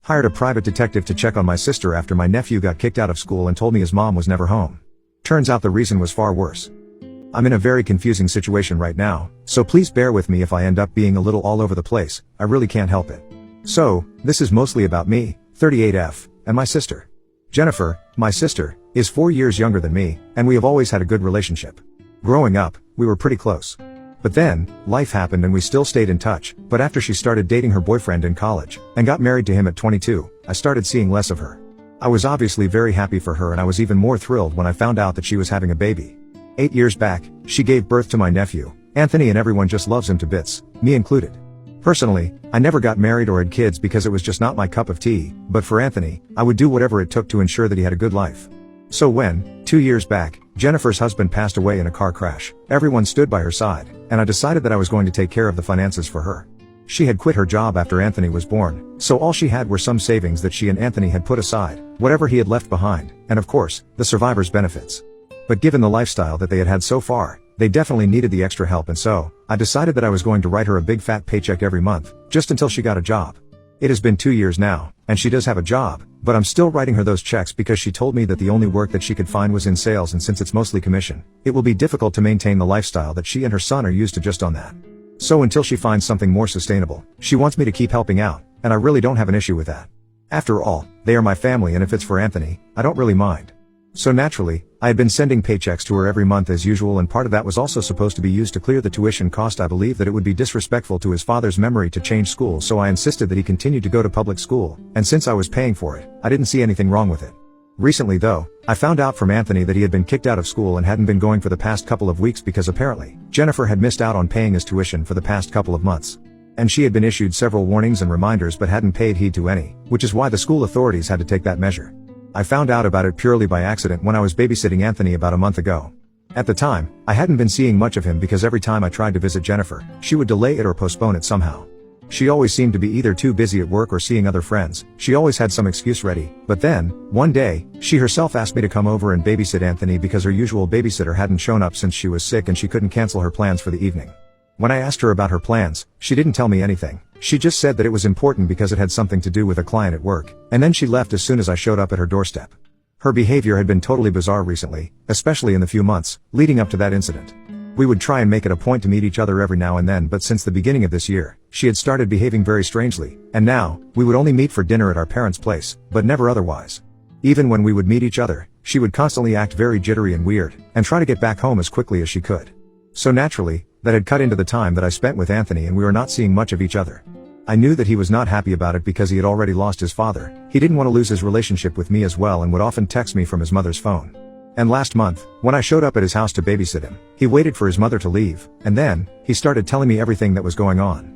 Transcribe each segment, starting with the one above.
Hired a private detective to check on my sister after my nephew got kicked out of school and told me his mom was never home. Turns out the reason was far worse. I'm in a very confusing situation right now, so please bear with me if I end up being a little all over the place. I really can't help it. So, this is mostly about me, 38F, and my sister. Jennifer, my sister, is 4 years younger than me, and we have always had a good relationship. Growing up, we were pretty close. But then, life happened and we still stayed in touch, but after she started dating her boyfriend in college, and got married to him at 22, I started seeing less of her. I was obviously very happy for her and I was even more thrilled when I found out that she was having a baby. 8 years back, she gave birth to my nephew, Anthony, and everyone just loves him to bits, me included. Personally, I never got married or had kids because it was just not my cup of tea, but for Anthony, I would do whatever it took to ensure that he had a good life. So when, 2 years back, Jennifer's husband passed away in a car crash, everyone stood by her side, and I decided that I was going to take care of the finances for her. She had quit her job after Anthony was born, so all she had were some savings that she and Anthony had put aside, whatever he had left behind, and of course, the survivor's benefits. But given the lifestyle that they had had so far, they definitely needed the extra help, and so, I decided that I was going to write her a big fat paycheck every month, just until she got a job. It has been 2 years now, and she does have a job, but I'm still writing her those checks because she told me that the only work that she could find was in sales, and since it's mostly commission, it will be difficult to maintain the lifestyle that she and her son are used to just on that. So until she finds something more sustainable, she wants me to keep helping out, and I really don't have an issue with that. After all, they are my family, and if it's for Anthony, I don't really mind. So naturally, I had been sending paychecks to her every month as usual, and part of that was also supposed to be used to clear the tuition cost. I believe that it would be disrespectful to his father's memory to change schools, so I insisted that he continue to go to public school, and since I was paying for it, I didn't see anything wrong with it. Recently though, I found out from Anthony that he had been kicked out of school and hadn't been going for the past couple of weeks because apparently, Jennifer had missed out on paying his tuition for the past couple of months. And she had been issued several warnings and reminders but hadn't paid heed to any, which is why the school authorities had to take that measure. I found out about it purely by accident when I was babysitting Anthony about a month ago. At the time, I hadn't been seeing much of him because every time I tried to visit Jennifer, she would delay it or postpone it somehow. She always seemed to be either too busy at work or seeing other friends. She always had some excuse ready, but then, one day, she herself asked me to come over and babysit Anthony because her usual babysitter hadn't shown up since she was sick and she couldn't cancel her plans for the evening. When I asked her about her plans, she didn't tell me anything. She just said that it was important because it had something to do with a client at work, and then she left as soon as I showed up at her doorstep. Her behavior had been totally bizarre recently, especially in the few months leading up to that incident. We would try and make it a point to meet each other every now and then, but since the beginning of this year, she had started behaving very strangely, and now, we would only meet for dinner at our parents' place, but never otherwise. Even when we would meet each other, she would constantly act very jittery and weird, and try to get back home as quickly as she could. So naturally, that had cut into the time that I spent with Anthony, and we were not seeing much of each other. I knew that he was not happy about it because he had already lost his father. He didn't want to lose his relationship with me as well and would often text me from his mother's phone. And last month, when I showed up at his house to babysit him, he waited for his mother to leave, and then, he started telling me everything that was going on.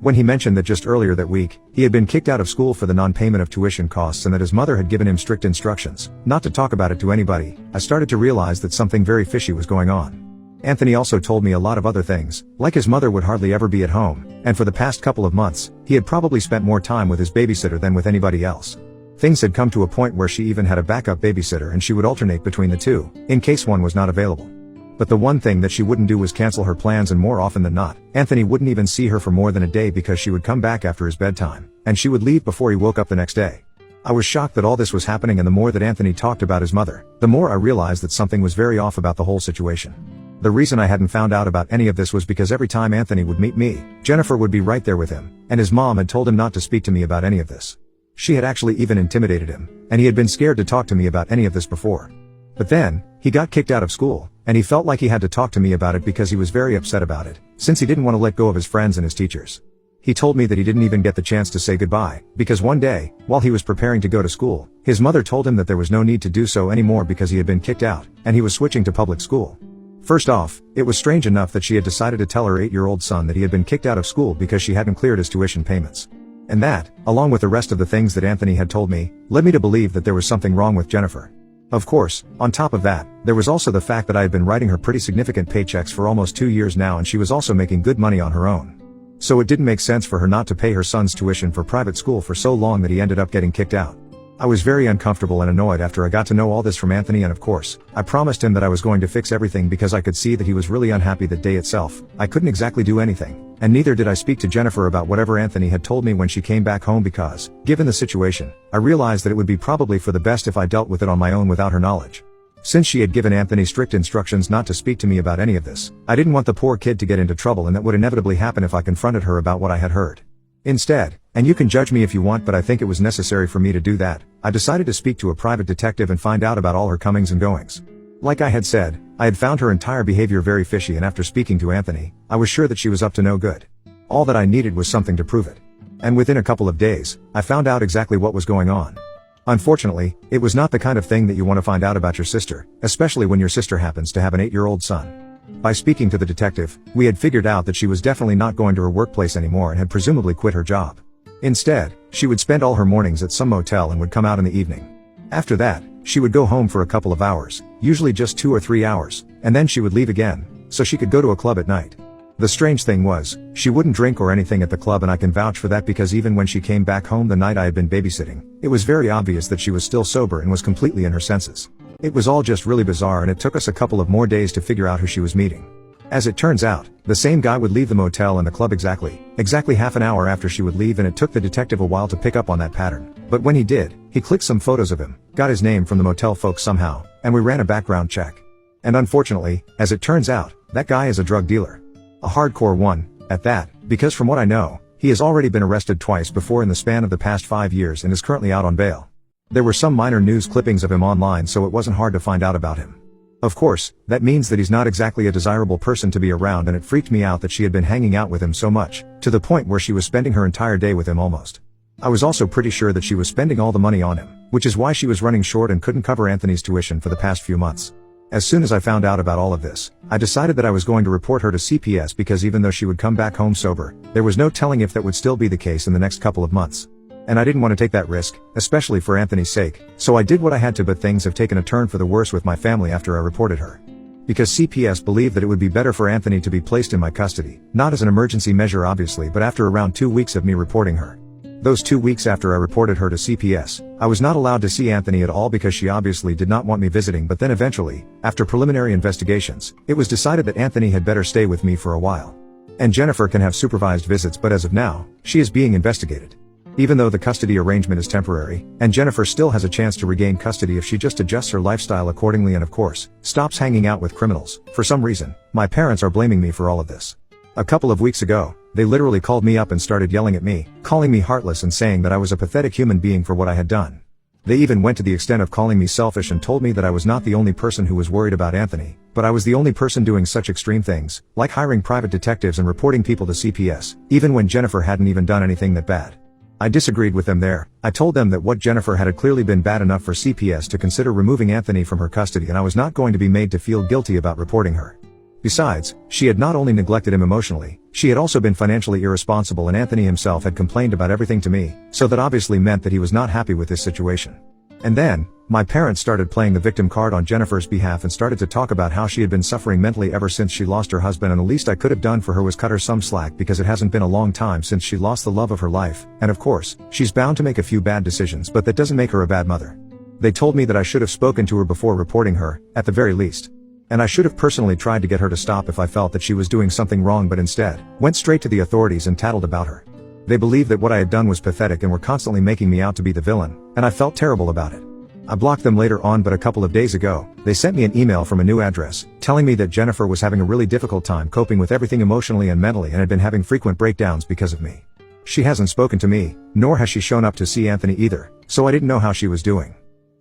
When he mentioned that just earlier that week, he had been kicked out of school for the non-payment of tuition costs and that his mother had given him strict instructions not to talk about it to anybody, I started to realize that something very fishy was going on. Anthony also told me a lot of other things, like his mother would hardly ever be at home, and for the past couple of months, he had probably spent more time with his babysitter than with anybody else. Things had come to a point where she even had a backup babysitter and she would alternate between the two, in case one was not available. But the one thing that she wouldn't do was cancel her plans, and more often than not, Anthony wouldn't even see her for more than a day because she would come back after his bedtime, and she would leave before he woke up the next day. I was shocked that all this was happening, and the more that Anthony talked about his mother, the more I realized that something was very off about the whole situation. The reason I hadn't found out about any of this was because every time Anthony would meet me, Jennifer would be right there with him, and his mom had told him not to speak to me about any of this. She had actually even intimidated him, and he had been scared to talk to me about any of this before. But then, he got kicked out of school, and he felt like he had to talk to me about it because he was very upset about it, since he didn't want to let go of his friends and his teachers. He told me that he didn't even get the chance to say goodbye, because one day, while he was preparing to go to school, his mother told him that there was no need to do so anymore because he had been kicked out, and he was switching to public school. First off, it was strange enough that she had decided to tell her 8-year-old son that he had been kicked out of school because she hadn't cleared his tuition payments. And that, along with the rest of the things that Anthony had told me, led me to believe that there was something wrong with Jennifer. Of course, on top of that, there was also the fact that I had been writing her pretty significant paychecks for almost 2 years now, and she was also making good money on her own. So it didn't make sense for her not to pay her son's tuition for private school for so long that he ended up getting kicked out. I was very uncomfortable and annoyed after I got to know all this from Anthony, and of course, I promised him that I was going to fix everything because I could see that he was really unhappy that day itself. I couldn't exactly do anything, and neither did I speak to Jennifer about whatever Anthony had told me when she came back home because, given the situation, I realized that it would be probably for the best if I dealt with it on my own without her knowledge. Since she had given Anthony strict instructions not to speak to me about any of this, I didn't want the poor kid to get into trouble, and that would inevitably happen if I confronted her about what I had heard. Instead, and you can judge me if you want, but I think it was necessary for me to do that, I decided to speak to a private detective and find out about all her comings and goings. Like I had said, I had found her entire behavior very fishy, and after speaking to Anthony, I was sure that she was up to no good. All that I needed was something to prove it. And within a couple of days, I found out exactly what was going on. Unfortunately, it was not the kind of thing that you want to find out about your sister, especially when your sister happens to have an 8-year-old son. By speaking to the detective, we had figured out that she was definitely not going to her workplace anymore and had presumably quit her job. Instead, she would spend all her mornings at some motel and would come out in the evening. After that, she would go home for a couple of hours, usually just 2 or 3 hours, and then she would leave again, so she could go to a club at night. The strange thing was, she wouldn't drink or anything at the club, and I can vouch for that because even when she came back home the night I had been babysitting, it was very obvious that she was still sober and was completely in her senses. It was all just really bizarre, and it took us a couple of more days to figure out who she was meeting. As it turns out, the same guy would leave the motel and the club exactly half an hour after she would leave, and it took the detective a while to pick up on that pattern. But when he did, he clicked some photos of him, got his name from the motel folks somehow, and we ran a background check. And unfortunately, as it turns out, that guy is a drug dealer. A hardcore one, at that, because from what I know, he has already been arrested twice before in the span of the past 5 years and is currently out on bail. There were some minor news clippings of him online, so it wasn't hard to find out about him. Of course, that means that he's not exactly a desirable person to be around, and it freaked me out that she had been hanging out with him so much, to the point where she was spending her entire day with him almost. I was also pretty sure that she was spending all the money on him, which is why she was running short and couldn't cover Anthony's tuition for the past few months. As soon as I found out about all of this, I decided that I was going to report her to CPS because even though she would come back home sober, there was no telling if that would still be the case in the next couple of months. And I didn't want to take that risk, especially for Anthony's sake, so I did what I had to, but things have taken a turn for the worse with my family after I reported her. Because CPS believed that it would be better for Anthony to be placed in my custody, not as an emergency measure obviously, but after around 2 weeks of me reporting her. Those 2 weeks after I reported her to CPS, I was not allowed to see Anthony at all because she obviously did not want me visiting, but then eventually, after preliminary investigations, it was decided that Anthony had better stay with me for a while. And Jennifer can have supervised visits, but as of now, she is being investigated. Even though the custody arrangement is temporary, and Jennifer still has a chance to regain custody if she just adjusts her lifestyle accordingly and of course, stops hanging out with criminals. For some reason, my parents are blaming me for all of this. A couple of weeks ago, they literally called me up and started yelling at me, calling me heartless and saying that I was a pathetic human being for what I had done. They even went to the extent of calling me selfish and told me that I was not the only person who was worried about Anthony, but I was the only person doing such extreme things, like hiring private detectives and reporting people to CPS, even when Jennifer hadn't even done anything that bad. I disagreed with them there. I told them that what Jennifer had clearly been bad enough for CPS to consider removing Anthony from her custody, and I was not going to be made to feel guilty about reporting her. Besides, she had not only neglected him emotionally, she had also been financially irresponsible, and Anthony himself had complained about everything to me, so that obviously meant that he was not happy with this situation. And then, my parents started playing the victim card on Jennifer's behalf and started to talk about how she had been suffering mentally ever since she lost her husband, and the least I could have done for her was cut her some slack because it hasn't been a long time since she lost the love of her life, and of course, she's bound to make a few bad decisions, but that doesn't make her a bad mother. They told me that I should have spoken to her before reporting her, at the very least. And I should have personally tried to get her to stop if I felt that she was doing something wrong, but instead, went straight to the authorities and tattled about her. They believed that what I had done was pathetic and were constantly making me out to be the villain, and I felt terrible about it. I blocked them later on, but a couple of days ago, they sent me an email from a new address, telling me that Jennifer was having a really difficult time coping with everything emotionally and mentally and had been having frequent breakdowns because of me. She hasn't spoken to me, nor has she shown up to see Anthony either, so I didn't know how she was doing.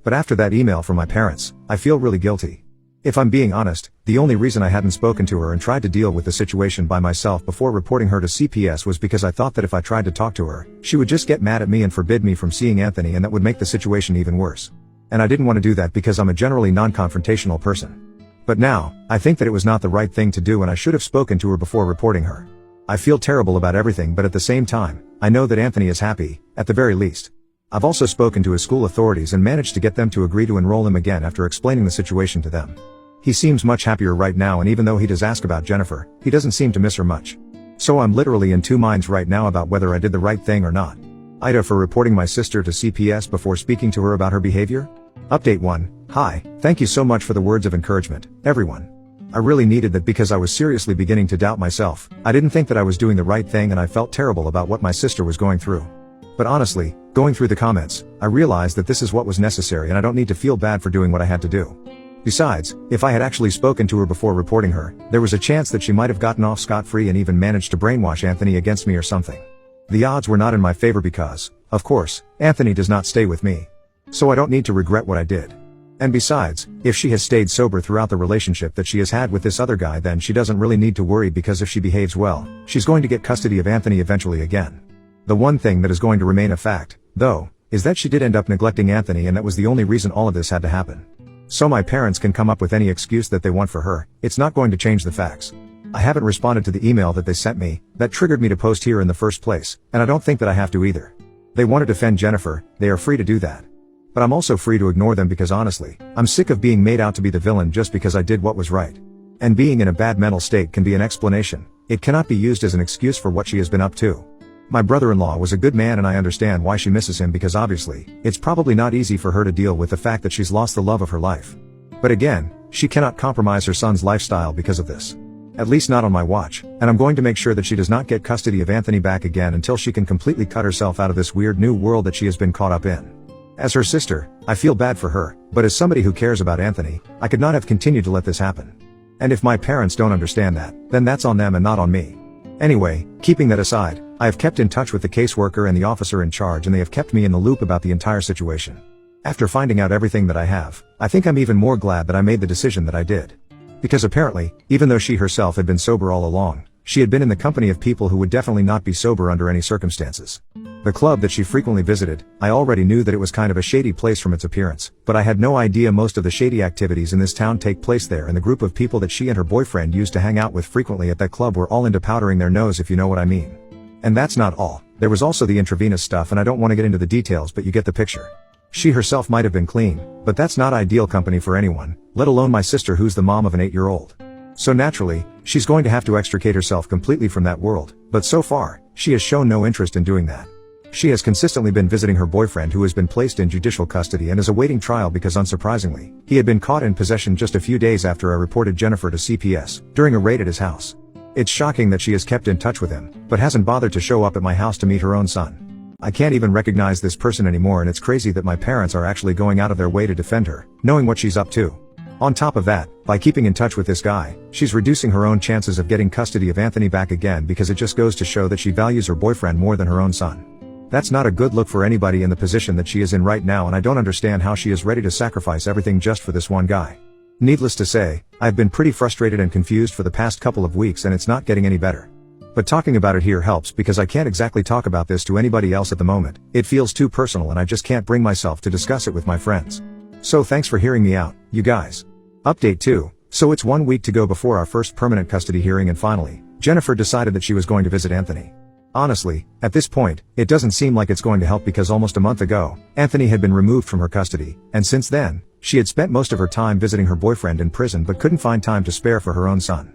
But after that email from my parents, I feel really guilty. If I'm being honest, the only reason I hadn't spoken to her and tried to deal with the situation by myself before reporting her to CPS was because I thought that if I tried to talk to her, she would just get mad at me and forbid me from seeing Anthony, and that would make the situation even worse. And I didn't want to do that because I'm a generally non-confrontational person. But now, I think that it was not the right thing to do, and I should have spoken to her before reporting her. I feel terrible about everything, but at the same time, I know that Anthony is happy, at the very least. I've also spoken to his school authorities and managed to get them to agree to enroll him again after explaining the situation to them. He seems much happier right now, and even though he does ask about Jennifer, he doesn't seem to miss her much. So I'm literally in two minds right now about whether I did the right thing or not. Ida for reporting my sister to CPS before speaking to her about her behavior. Update 1. Hi, thank you so much for the words of encouragement, everyone. I really needed that because I was seriously beginning to doubt myself. I didn't think that I was doing the right thing and I felt terrible about what my sister was going through. But honestly, going through the comments, I realized that this is what was necessary and I don't need to feel bad for doing what I had to do. Besides, if I had actually spoken to her before reporting her, there was a chance that she might have gotten off scot-free and even managed to brainwash Anthony against me or something. The odds were not in my favor because, of course, Anthony does not stay with me. So I don't need to regret what I did. And besides, if she has stayed sober throughout the relationship that she has had with this other guy, then she doesn't really need to worry because if she behaves well, she's going to get custody of Anthony eventually again. The one thing that is going to remain a fact, though, is that she did end up neglecting Anthony and that was the only reason all of this had to happen. So my parents can come up with any excuse that they want for her, it's not going to change the facts. I haven't responded to the email that they sent me, that triggered me to post here in the first place, and I don't think that I have to either. They want to defend Jennifer, they are free to do that. But I'm also free to ignore them because honestly, I'm sick of being made out to be the villain just because I did what was right. And being in a bad mental state can be an explanation, it cannot be used as an excuse for what she has been up to. My brother-in-law was a good man and I understand why she misses him because obviously, it's probably not easy for her to deal with the fact that she's lost the love of her life. But again, she cannot compromise her son's lifestyle because of this. At least not on my watch, and I'm going to make sure that she does not get custody of Anthony back again until she can completely cut herself out of this weird new world that she has been caught up in. As her sister, I feel bad for her, but as somebody who cares about Anthony, I could not have continued to let this happen. And if my parents don't understand that, then that's on them and not on me. Anyway, keeping that aside, I have kept in touch with the caseworker and the officer in charge and they have kept me in the loop about the entire situation. After finding out everything that I have, I think I'm even more glad that I made the decision that I did. Because apparently, even though she herself had been sober all along, she had been in the company of people who would definitely not be sober under any circumstances. The club that she frequently visited, I already knew that it was kind of a shady place from its appearance, but I had no idea most of the shady activities in this town take place there and the group of people that she and her boyfriend used to hang out with frequently at that club were all into powdering their nose if you know what I mean. And that's not all, there was also the intravenous stuff and I don't want to get into the details but you get the picture. She herself might have been clean, but that's not ideal company for anyone, let alone my sister who's the mom of an 8-year-old. So naturally, she's going to have to extricate herself completely from that world, but so far, she has shown no interest in doing that. She has consistently been visiting her boyfriend who has been placed in judicial custody and is awaiting trial because unsurprisingly, he had been caught in possession just a few days after I reported Jennifer to CPS, during a raid at his house. It's shocking that she has kept in touch with him, but hasn't bothered to show up at my house to meet her own son. I can't even recognize this person anymore and it's crazy that my parents are actually going out of their way to defend her, knowing what she's up to. On top of that, by keeping in touch with this guy, she's reducing her own chances of getting custody of Anthony back again because it just goes to show that she values her boyfriend more than her own son. That's not a good look for anybody in the position that she is in right now and I don't understand how she is ready to sacrifice everything just for this one guy. Needless to say, I've been pretty frustrated and confused for the past couple of weeks and it's not getting any better. But talking about it here helps because I can't exactly talk about this to anybody else at the moment, it feels too personal and I just can't bring myself to discuss it with my friends. So thanks for hearing me out, you guys. Update 2. So it's 1 week to go before our first permanent custody hearing and finally, Jennifer decided that she was going to visit Anthony. Honestly, at this point, it doesn't seem like it's going to help because almost a month ago, Anthony had been removed from her custody, and since then, she had spent most of her time visiting her boyfriend in prison but couldn't find time to spare for her own son.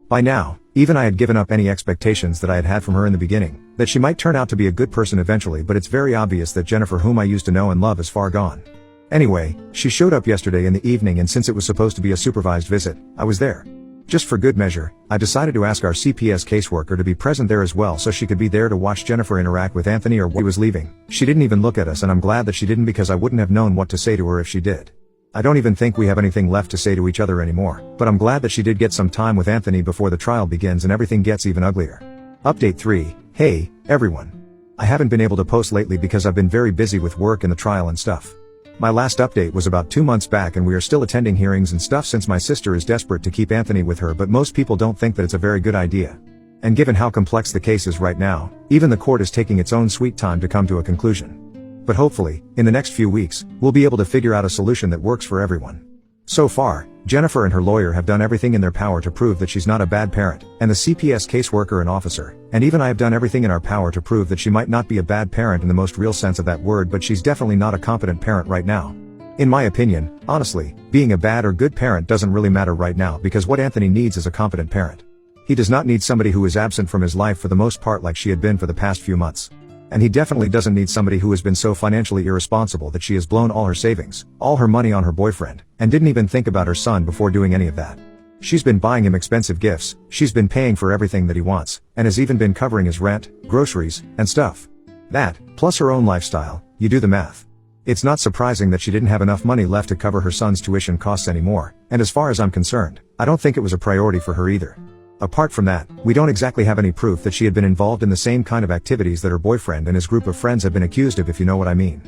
By now, even I had given up any expectations that I had had from her in the beginning, that she might turn out to be a good person eventually but it's very obvious that Jennifer whom I used to know and love is far gone. Anyway, she showed up yesterday in the evening and since it was supposed to be a supervised visit, I was there. Just for good measure, I decided to ask our CPS caseworker to be present there as well so she could be there to watch Jennifer interact with Anthony or when he was leaving. She didn't even look at us and I'm glad that she didn't because I wouldn't have known what to say to her if she did. I don't even think we have anything left to say to each other anymore, but I'm glad that she did get some time with Anthony before the trial begins and everything gets even uglier. Update 3. Hey, everyone. I haven't been able to post lately because I've been very busy with work and the trial and stuff. My last update was about 2 months back and we are still attending hearings and stuff since my sister is desperate to keep Anthony with her but most people don't think that it's a very good idea. And given how complex the case is right now, even the court is taking its own sweet time to come to a conclusion. But hopefully, in the next few weeks, we'll be able to figure out a solution that works for everyone. So far, Jennifer and her lawyer have done everything in their power to prove that she's not a bad parent, and the CPS caseworker and officer, and even I have done everything in our power to prove that she might not be a bad parent in the most real sense of that word but she's definitely not a competent parent right now. In my opinion, honestly, being a bad or good parent doesn't really matter right now because what Anthony needs is a competent parent. He does not need somebody who is absent from his life for the most part like she had been for the past few months. And he definitely doesn't need somebody who has been so financially irresponsible that she has blown all her savings, all her money on her boyfriend, and didn't even think about her son before doing any of that. She's been buying him expensive gifts, she's been paying for everything that he wants, and has even been covering his rent, groceries, and stuff. That, plus her own lifestyle, you do the math. It's not surprising that she didn't have enough money left to cover her son's tuition costs anymore, and as far as I'm concerned, I don't think it was a priority for her either. Apart from that, we don't exactly have any proof that she had been involved in the same kind of activities that her boyfriend and his group of friends have been accused of, if you know what I mean.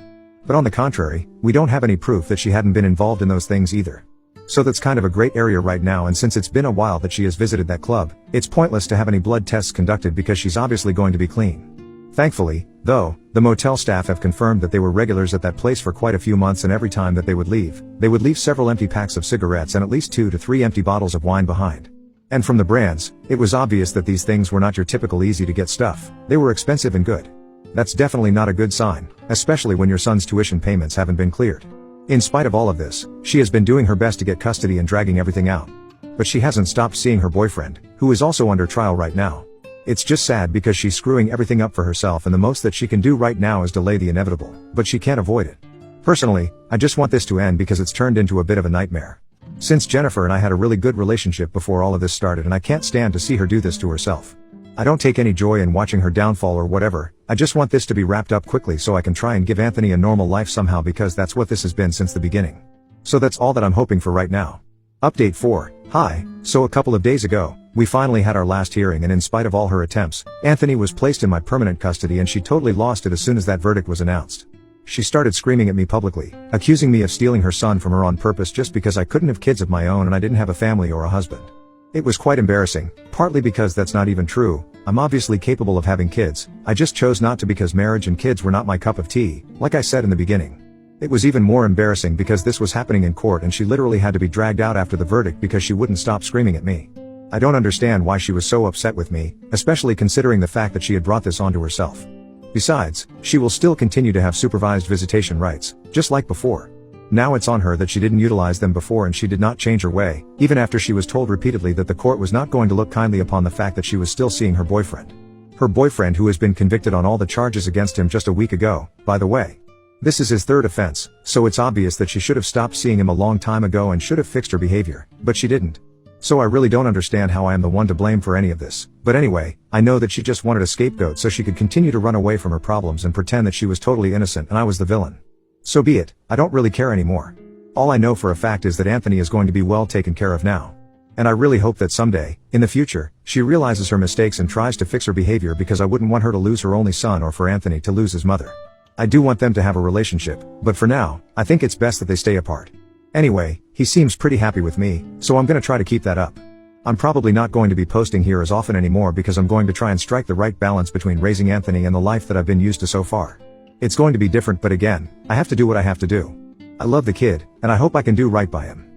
But on the contrary, we don't have any proof that she hadn't been involved in those things either. So that's kind of a great area right now, and since it's been a while that she has visited that club, it's pointless to have any blood tests conducted because she's obviously going to be clean. Thankfully, though, the motel staff have confirmed that they were regulars at that place for quite a few months, and every time that they would leave several empty packs of cigarettes and at least 2 to 3 empty bottles of wine behind. And from the brands, it was obvious that these things were not your typical easy to get stuff. They were expensive and good. That's definitely not a good sign, especially when your son's tuition payments haven't been cleared. In spite of all of this, she has been doing her best to get custody and dragging everything out. But she hasn't stopped seeing her boyfriend, who is also under trial right now. It's just sad because she's screwing everything up for herself, and the most that she can do right now is delay the inevitable, but she can't avoid it. Personally, I just want this to end because it's turned into a bit of a nightmare. Since Jennifer and I had a really good relationship before all of this started, and I can't stand to see her do this to herself. I don't take any joy in watching her downfall or whatever. I just want this to be wrapped up quickly so I can try and give Anthony a normal life somehow, because that's what this has been since the beginning. So that's all that I'm hoping for right now. Update 4. Hi. So a couple of days ago, we finally had our last hearing, and in spite of all her attempts, Anthony was placed in my permanent custody, and she totally lost it as soon as that verdict was announced. She started screaming at me publicly, accusing me of stealing her son from her on purpose just because I couldn't have kids of my own and I didn't have a family or a husband. It was quite embarrassing, partly because that's not even true. I'm obviously capable of having kids, I just chose not to because marriage and kids were not my cup of tea, like I said in the beginning. It was even more embarrassing because this was happening in court and she literally had to be dragged out after the verdict because she wouldn't stop screaming at me. I don't understand why she was so upset with me, especially considering the fact that she had brought this onto herself. Besides, she will still continue to have supervised visitation rights, just like before. Now it's on her that she didn't utilize them before, and she did not change her way, even after she was told repeatedly that the court was not going to look kindly upon the fact that she was still seeing her boyfriend. Her boyfriend, who has been convicted on all the charges against him just a week ago, by the way. This is his third offense, so it's obvious that she should have stopped seeing him a long time ago and should have fixed her behavior, but she didn't. So I really don't understand how I am the one to blame for any of this. But anyway, I know that she just wanted a scapegoat so she could continue to run away from her problems and pretend that she was totally innocent and I was the villain. So be it, I don't really care anymore. All I know for a fact is that Anthony is going to be well taken care of now. And I really hope that someday, in the future, she realizes her mistakes and tries to fix her behavior, because I wouldn't want her to lose her only son or for Anthony to lose his mother. I do want them to have a relationship, but for now, I think it's best that they stay apart. Anyway, he seems pretty happy with me, so I'm gonna try to keep that up. I'm probably not going to be posting here as often anymore because I'm going to try and strike the right balance between raising Anthony and the life that I've been used to so far. It's going to be different, but again, I have to do what I have to do. I love the kid, and I hope I can do right by him.